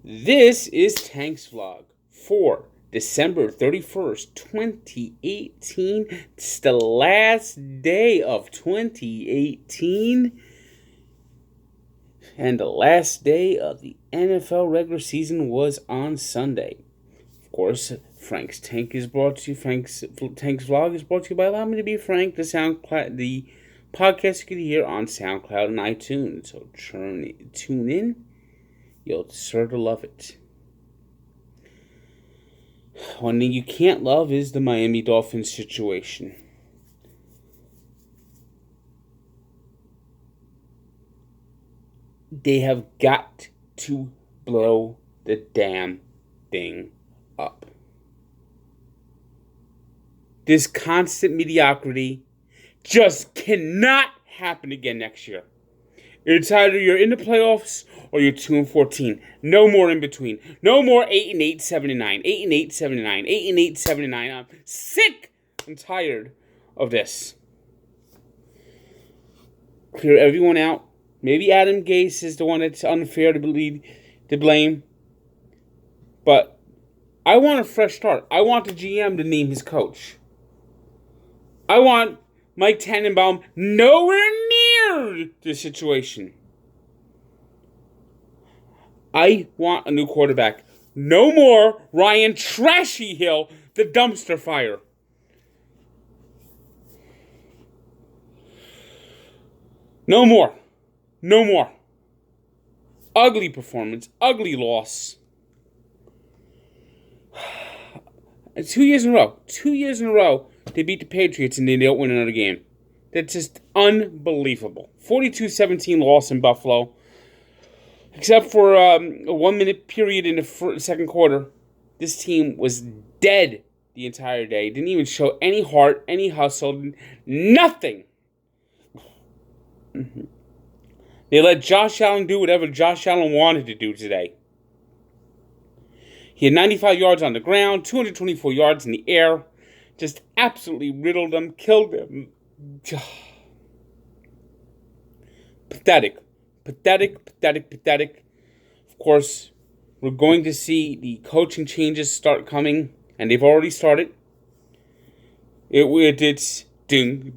This is Tank's Vlog for December 31st, 2018. It's the last day of 2018 and the last day of the NFL regular season was on Sunday. Of course, Frank's Tank's Vlog is brought to you by Allow Me to Be Frank, the podcast you can hear on SoundCloud and iTunes. So tune in. You'll sure to love it. One thing you can't love is the Miami Dolphins situation. They have got to blow the damn thing up. This constant mediocrity just cannot happen again next year. It's either you're in the playoffs or you're 2-14. No more in between. No more 8-8, 7-9, 8-8, 7-9, 8-8, 7-9. I'm sick and tired of this. Clear everyone out. Maybe Adam Gase is the one that's unfair to blame. But I want a fresh start. I want the GM to name his coach. I want Mike Tannenbaum nowhere near the situation. I want a new quarterback. No more Ryan Trashy Hill, the dumpster fire. No more. No more. Ugly performance. Ugly loss. 2 years in a row. 2 years in a row. They beat the Patriots and they don't win another game. That's just unbelievable. 42-17 loss in Buffalo. Except for a 1 minute period in the second quarter, this team was dead the entire day. Didn't even show any heart, any hustle, nothing. They let Josh Allen do whatever Josh Allen wanted to do today. He had 95 yards on the ground, 224 yards in the air. Just absolutely riddled them, killed them. Pathetic. Pathetic. Of course, we're going to see the coaching changes start coming, and they've already started. It's ding.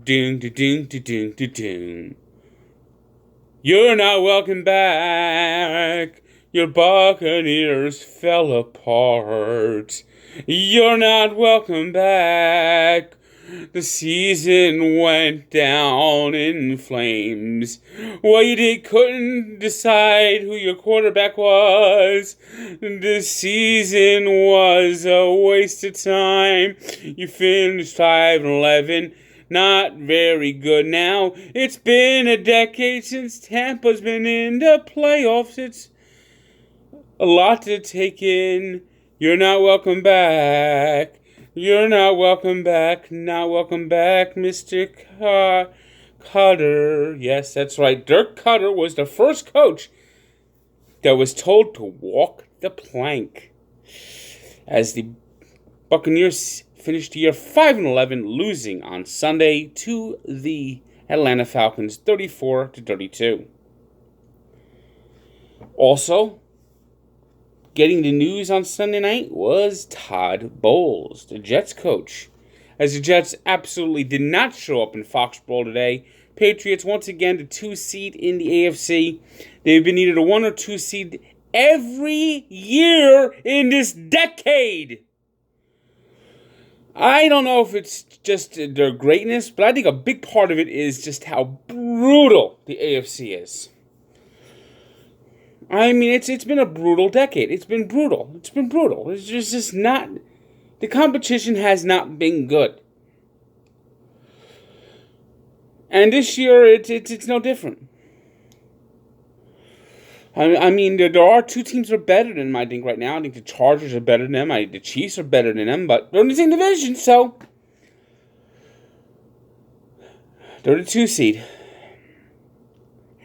You're not welcome back. Your Buccaneers fell apart. You're not welcome back. The season went down in flames. Well, couldn't decide who your quarterback was. The season was a waste of time. You finished 5-11. Not very good now. It's been a decade since Tampa's been in the playoffs. It's a lot to take in. You're not welcome back. You're not welcome back. Not welcome back, Mr. Cutter. Yes, that's right. Dirk Cutter was the first coach that was told to walk the plank. As the Buccaneers finished the year 5-11, losing on Sunday to the Atlanta Falcons 34-32. Also, getting the news on Sunday night was Todd Bowles, the Jets coach. As the Jets absolutely did not show up in Foxborough today, Patriots once again the 2 seed in the AFC. They've been either the 1 or 2 seed every year in this decade. I don't know if it's just their greatness, but I think a big part of it is just how brutal the AFC is. I mean, it's been a brutal decade. It's been brutal. It's just not... The competition has not been good. And this year, it's no different. I mean, there are 2 teams that are better than them, I think, right now. I think the Chargers are better than them. The Chiefs are better than them, but they're in the same division, so... They're the 2 seed.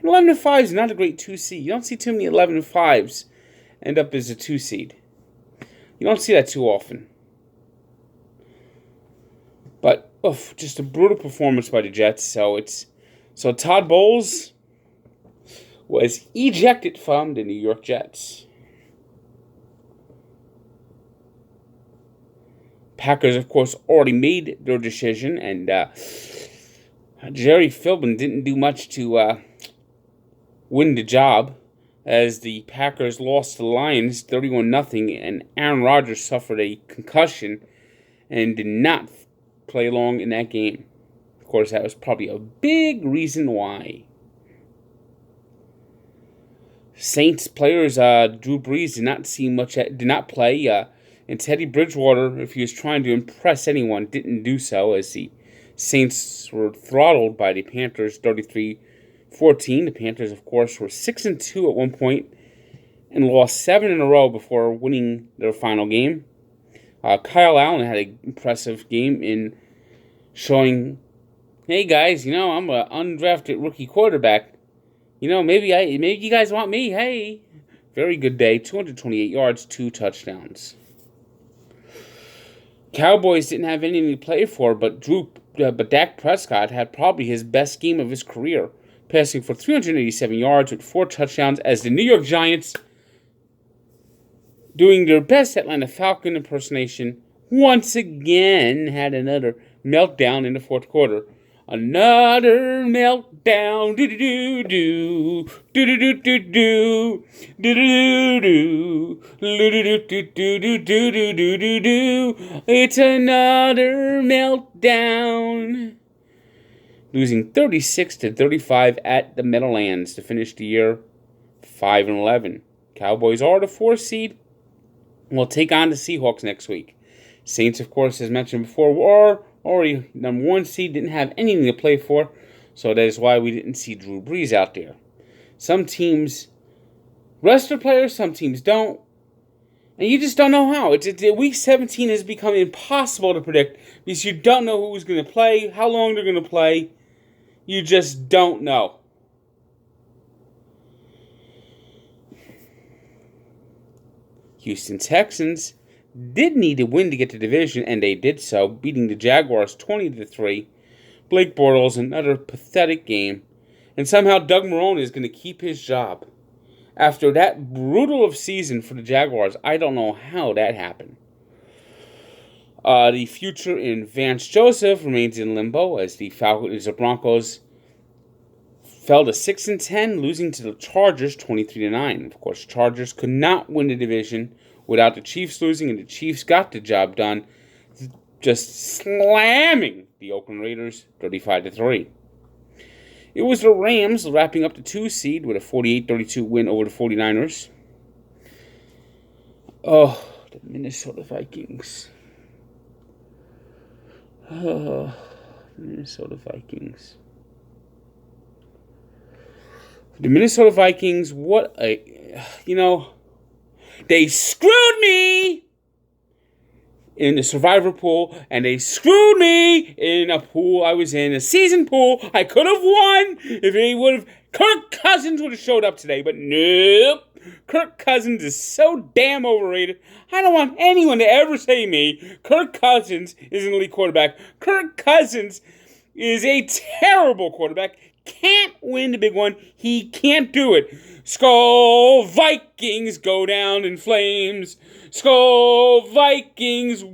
11-5 is not a great 2 seed. You don't see too many 11-5s end up as a 2 seed. You don't see that too often. But, just a brutal performance by the Jets. So Todd Bowles was ejected from the New York Jets. Packers, of course, already made their decision, and Jerry Philbin didn't do much to win the job, as the Packers lost to the Lions 31-0, and Aaron Rodgers suffered a concussion and did not play long in that game. Of course, that was probably a big reason why. Saints players Drew Brees did not play, and Teddy Bridgewater, if he was trying to impress anyone, didn't do so, as the Saints were throttled by the Panthers 33-14. The Panthers, of course, were 6-2 at one point and lost 7 in a row before winning their final game. Kyle Allen had an impressive game in showing, hey guys, I'm an undrafted rookie quarterback. Maybe you guys want me. Hey, very good day. 228 yards, 2 touchdowns. Cowboys didn't have anything to play for, but Dak Prescott had probably his best game of his career, passing for 387 yards with 4 touchdowns, as the New York Giants, doing their best Atlanta Falcon impersonation, once again had another meltdown in the fourth quarter. Another meltdown. Do-do-do-do. Do-do-do-do-do. Do-do-do-do. Do-do-do-do-do-do-do-do-do. It's another meltdown. Losing 36-35 at the Meadowlands to finish the year 5-11. Cowboys are the 4th seed. Will take on the Seahawks next week. Saints, of course, as mentioned before, were already number 1 seed, didn't have anything to play for, so that is why we didn't see Drew Brees out there. Some teams rest their players, some teams don't, and you just don't know how. Week 17 has become impossible to predict because you don't know who's going to play, how long they're going to play. You just don't know. Houston Texans did need to win to get the division, and they did so, beating the Jaguars 20-3. Blake Bortles, another pathetic game. And somehow Doug Marrone is going to keep his job. After that brutal of season for the Jaguars, I don't know how that happened. The future in Vance Joseph remains in limbo, as the Broncos fell to 6-10, losing to the Chargers 23-9. Of course, Chargers could not win the division without the Chiefs losing, and the Chiefs got the job done, just slamming the Oakland Raiders 35-3. It was the Rams wrapping up the 2 seed with a 48-32 win over the 49ers. Oh, the Minnesota Vikings. Oh, the Minnesota Vikings. The Minnesota Vikings, they screwed me in the Survivor pool, and they screwed me in a pool I was in, a season pool. I could have won if Kirk Cousins would have showed up today, but nope. Kirk Cousins is so damn overrated. I don't want anyone to ever say to me, Kirk Cousins is an elite quarterback. Kirk Cousins is a terrible quarterback. Can't win the big one. He can't do it. Skull Vikings go down in flames. Skull Vikings,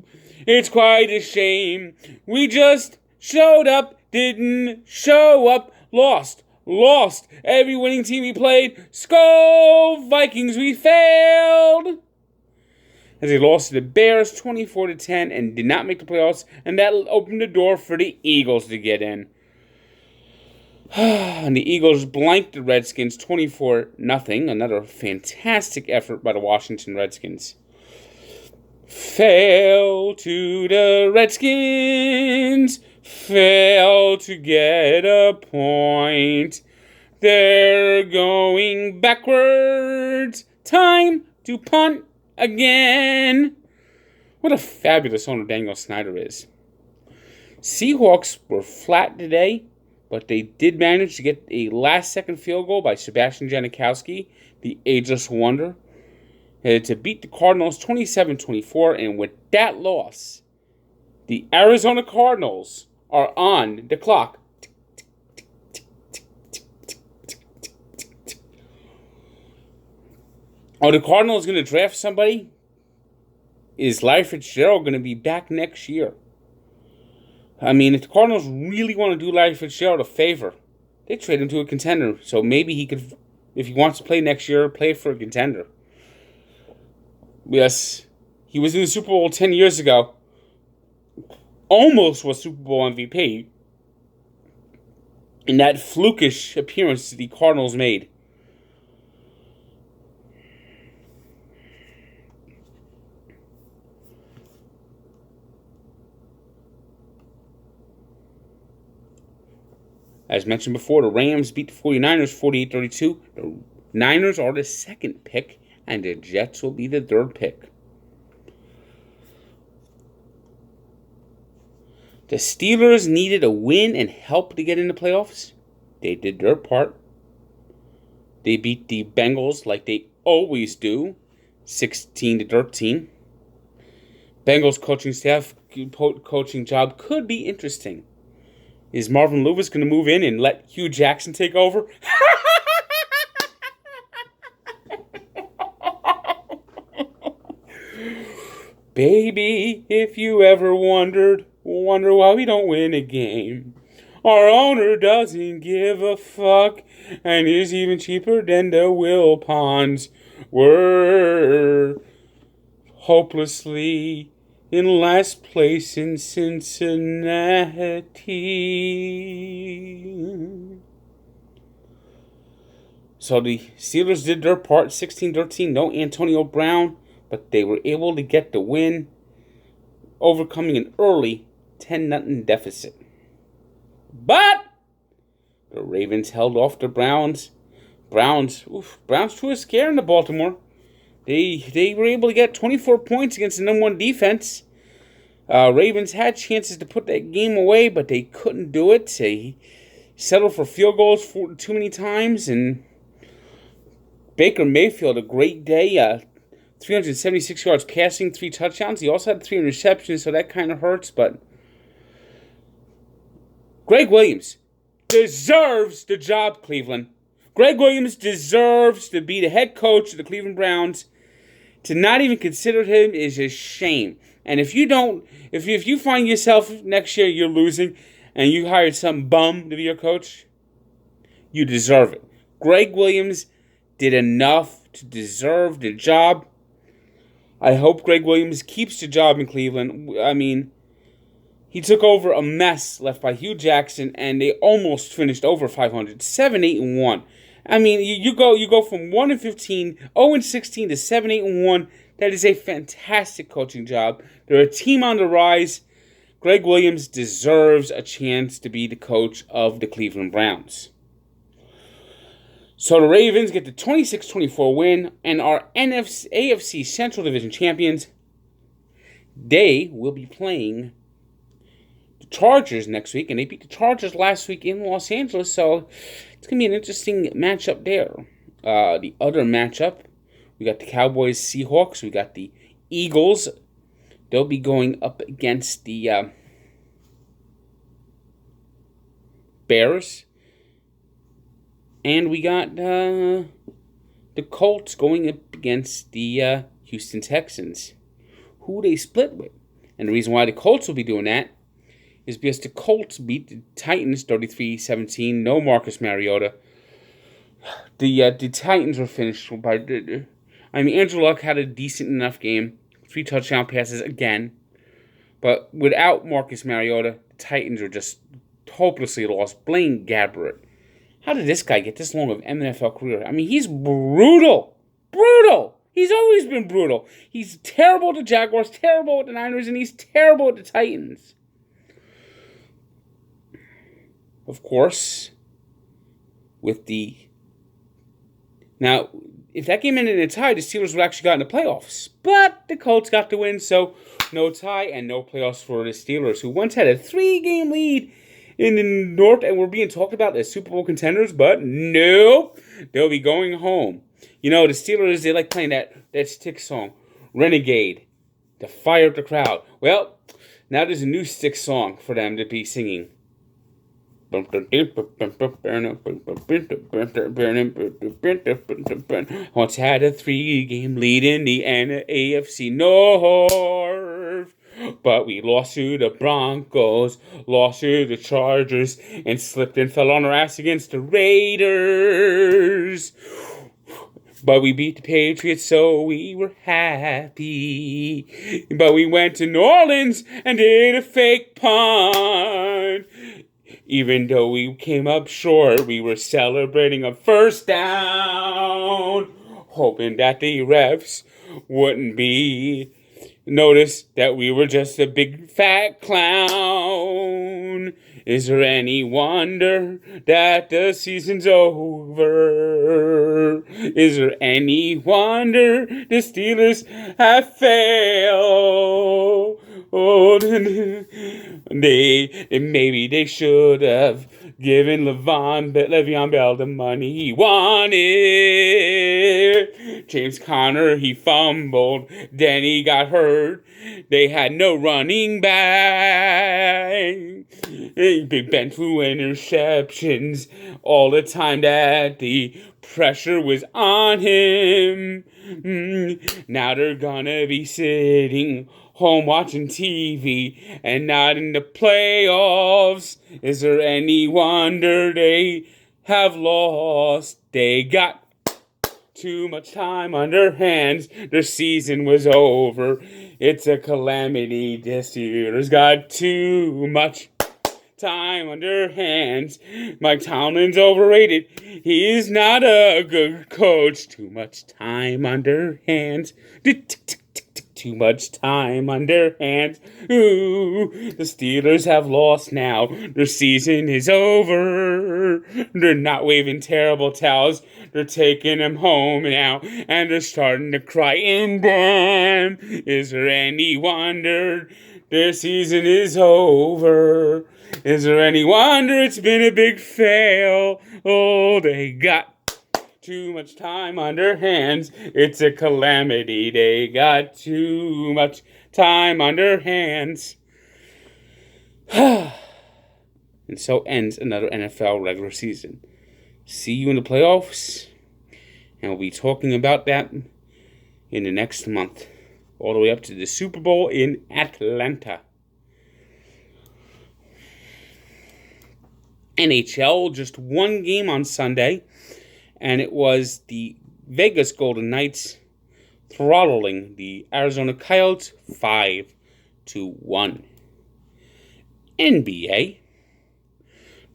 it's quite a shame. We just showed up, didn't show up, lost. Every winning team we played. Skull Vikings, we failed. As they lost to the Bears 24-10 and did not make the playoffs, and that opened the door for the Eagles to get in. And the Eagles blanked the Redskins 24-0. Another fantastic effort by the Washington Redskins. Fail to the Redskins. Fail to get a point. They're going backwards. Time to punt again. What a fabulous owner Daniel Snyder is. Seahawks were flat today, but they did manage to get a last-second field goal by Sebastian Janikowski, the ageless wonder, to beat the Cardinals 27-24. And with that loss, the Arizona Cardinals are on the clock. Are the Cardinals going to draft somebody? is Larry Fitzgerald going to be back next year? I mean, if the Cardinals really want to do Larry Fitzgerald a favor, they trade him to a contender. So maybe he could, if he wants to play next year, play for a contender. Yes, he was in the Super Bowl 10 years ago. Almost was Super Bowl MVP. In that flukish appearance the Cardinals made. As mentioned before, the Rams beat the 49ers 48-32. The Niners are the second pick, and the Jets will be the third pick. The Steelers needed a win and help to get in the playoffs. They did their part. They beat the Bengals like they always do, 16-13. Bengals coaching job could be interesting. Is Marvin Lewis going to move in and let Hugh Jackson take over? Baby, if you ever wonder why we don't win a game. Our owner doesn't give a fuck and is even cheaper than the Wilpons. We're hopelessly in last place in Cincinnati. So the Steelers did their part, 16-13. No Antonio Brown, but they were able to get the win, overcoming an early 10-0 deficit. But the Ravens held off the Browns. Browns threw a scare into Baltimore. They were able to get 24 points against the number one defense. Ravens had chances to put that game away, but they couldn't do it. They settled for field goals too many times. And Baker Mayfield, a great day. 376 yards passing, 3 touchdowns. He also had 3 interceptions, so that kind of hurts. But Greg Williams deserves the job, Cleveland. Greg Williams deserves to be the head coach of the Cleveland Browns. To not even consider him is a shame. And if you find yourself next year you're losing and you hired some bum to be your coach, you deserve it. Greg Williams did enough to deserve the job. I hope Greg Williams keeps the job in Cleveland. I mean, he took over a mess left by Hugh Jackson, and they almost finished over 500, 7-8-1. I mean, you go from 1-15, 0-16 to 7-8-1. That is a fantastic coaching job. They're a team on the rise. Greg Williams deserves a chance to be the coach of the Cleveland Browns. So the Ravens get the 26-24 win and are AFC Central Division champions. They will be playing the Chargers next week, and they beat the Chargers last week in Los Angeles, so it's going to be an interesting matchup there. The other matchup, we got the Cowboys, Seahawks. We got the Eagles. They'll be going up against the Bears. And we got the Colts going up against the Houston Texans, who they split with. And the reason why the Colts will be doing that is because the Colts beat the Titans 33-17. No Marcus Mariota. The Titans were finished by... Andrew Luck had a decent enough game. 3 touchdown passes again. But without Marcus Mariota, the Titans are just hopelessly lost. Blaine Gabbert. How did this guy get this long of an NFL career? I mean, he's brutal. Brutal. He's always been brutal. He's terrible at the Jaguars, terrible at the Niners, and he's terrible at the Titans. Of course, with the... Now, if that game ended in a tie, the Steelers would actually got in the playoffs. But the Colts got the win, so no tie and no playoffs for the Steelers, who once had a 3-game lead in the North and were being talked about as Super Bowl contenders, but nope, they'll be going home. You know, the Steelers, they like playing that Styx song, Renegade, to fire up the crowd. Well, now there's a new Styx song for them to be singing. Once had a 3-game lead in the AFC North, but we lost to the Broncos, lost to the Chargers, and slipped and fell on our ass against the Raiders. But we beat the Patriots, so we were happy. But we went to New Orleans and did a fake punt. Even though we came up short, we were celebrating a first down, hoping that the refs wouldn't be notice that we were just a big fat clown. Is there any wonder that the season's over? Is there any wonder the Steelers have failed? Oh, maybe they should have given Le'Veon Bell the money he wanted. James Conner, he fumbled, then he got hurt. They had no running back. Big Ben threw interceptions all the time that the pressure was on him. Now they're gonna be sitting home watching TV and not in the playoffs. Is there any wonder they have lost? They got too much time on their hands. Their season was over. It's a calamity. The Steelers got too much time on their hands. Mike Tomlin's overrated. He's not a good coach. Too much time on their hands. Too much time on their hands. Ooh, the Steelers have lost now. Their season is over. They're not waving terrible towels. They're taking them home now, and they're starting to cry in them. Is there any wonder their season is over? Is there any wonder it's been a big fail? Oh, they got too much time on their hands. It's a calamity. They got too much time on their hands. And so ends another NFL regular season. See you in the playoffs. And we'll be talking about that in the next month. All the way up to the Super Bowl in Atlanta. NHL, just one game on Sunday. And it was the Vegas Golden Knights throttling the Arizona Coyotes 5-1. NBA.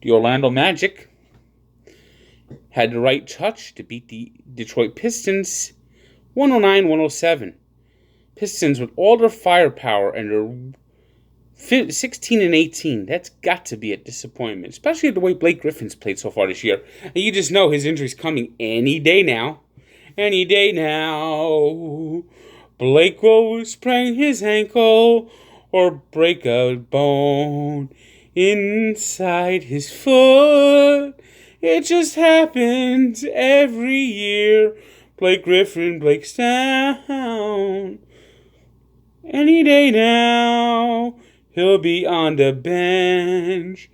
The Orlando Magic had the right touch to beat the Detroit Pistons 109-107. Pistons with all their firepower and their 16-18. That's got to be a disappointment, especially the way Blake Griffin's played so far this year. And you just know his injury's coming any day now. Any day now. Blake will sprain his ankle or break a bone inside his foot. It just happens every year. Blake Griffin breaks down. Any day now. He'll be on the bench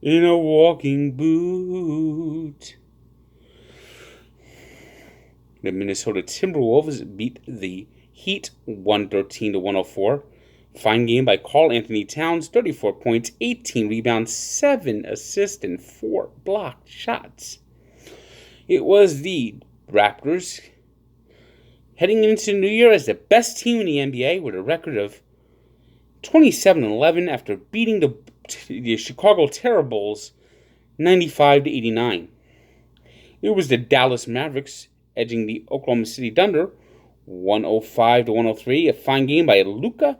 in a walking boot. The Minnesota Timberwolves beat the Heat 113-104. Fine game by Karl-Anthony Towns, 34 points, 18 rebounds, 7 assists, and 4 blocked shots. It was the Raptors heading into New Year as the best team in the NBA with a record of 27-11 after beating the Chicago Terribles 95-89. It was the Dallas Mavericks edging the Oklahoma City Thunder 105-103. A fine game by Luka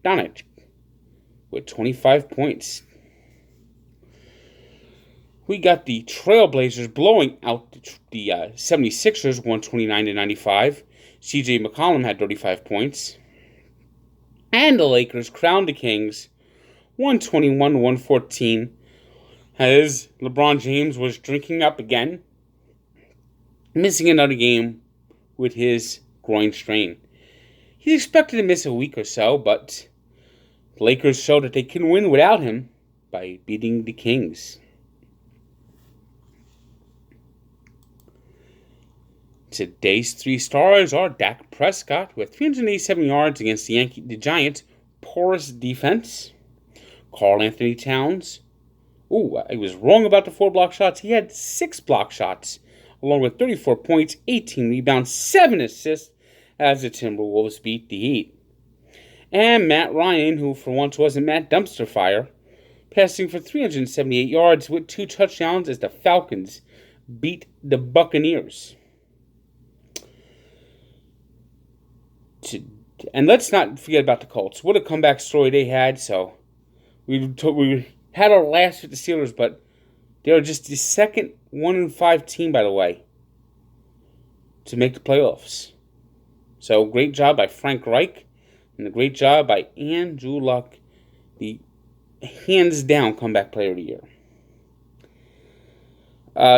Doncic with 25 points. We got the Trailblazers blowing out the 76ers 129-95. CJ McCollum had 35 points. And the Lakers crowned the Kings 121-114 as LeBron James was drinking up again, missing another game with his groin strain. He's expected to miss a week or so, but the Lakers showed that they can win without him by beating the Kings. Today's 3 stars are Dak Prescott with 387 yards against the Giants' porous defense. Karl Anthony Towns. I was wrong about the 4 block shots. He had 6 block shots, along with 34 points, 18 rebounds, 7 assists as the Timberwolves beat the Heat. And Matt Ryan, who for once wasn't Matt Dumpster Fire, passing for 378 yards with 2 touchdowns as the Falcons beat the Buccaneers. And let's not forget about the Colts. What a comeback story they had. So we had our last with the Steelers, but they are just the second 1-5 team, by the way, to make the playoffs. So great job by Frank Reich, and a great job by Andrew Luck, the hands-down comeback player of the year.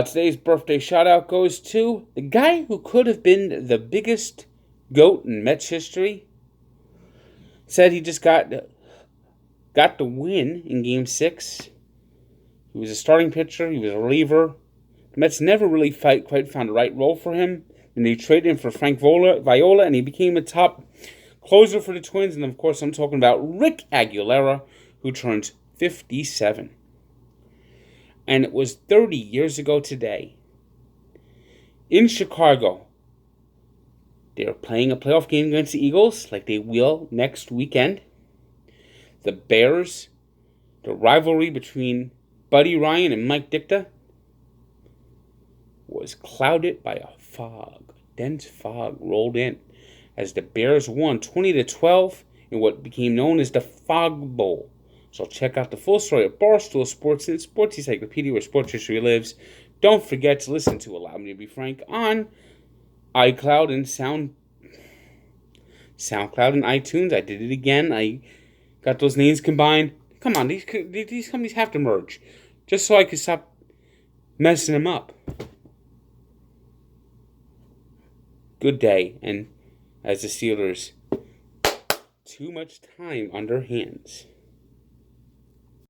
Today's birthday shout-out goes to the guy who could have been the biggest GOAT in Mets history. Said he just got the win in Game 6. He was a starting pitcher. He was a reliever. The Mets never really quite found the right role for him. And they traded him for Frank Viola, and he became a top closer for the Twins. And, of course, I'm talking about Rick Aguilera, who turns 57. And it was 30 years ago today. In Chicago, they are playing a playoff game against the Eagles, like they will next weekend. The Bears, the rivalry between Buddy Ryan and Mike Ditka, was clouded by a fog. Dense fog rolled in as the Bears won 20-12 in what became known as the Fog Bowl. So check out the full story at Barstool Sports and Sports Encyclopedia, where sports history lives. Don't forget to listen to Allow Me to Be Frank on iCloud and SoundCloud and iTunes. I did it again. I got those names combined. Come on, these companies have to merge, just so I can stop messing them up. Good day, and as the Steelers, too much time on their hands.